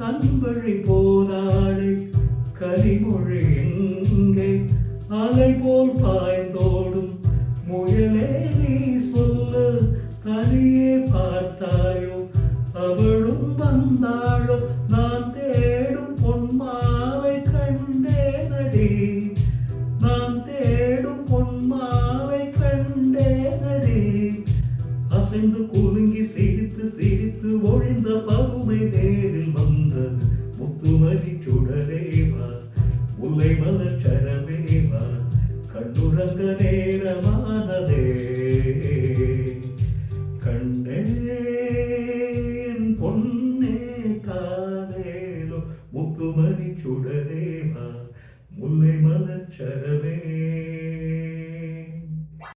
தன் வழி போனாளே கனிமொழி எங்கே அலை போல் பாய்ந்தோடும் முயலே நீ சொல்லு தனியே பார்த்தாயோ அவளும் வந்தாளோ நான் தேடும் பொன்மாவை கண்டேனடி நான் தேடும் பொன்மாவை கண்டேனடி அசைந்து குலுங்கி சிரித்து சிரித்து ஒழிந்த பருமை நேரில் வந்தது முத்துமணி சுடரேவா முல்லை மலர் சரமேவா கண்ணுறங்க நேரமானதே கண்டேன் பொன்னே காதேலோ முத்துமணி சுடரேவா முல்லை மலர் சரமே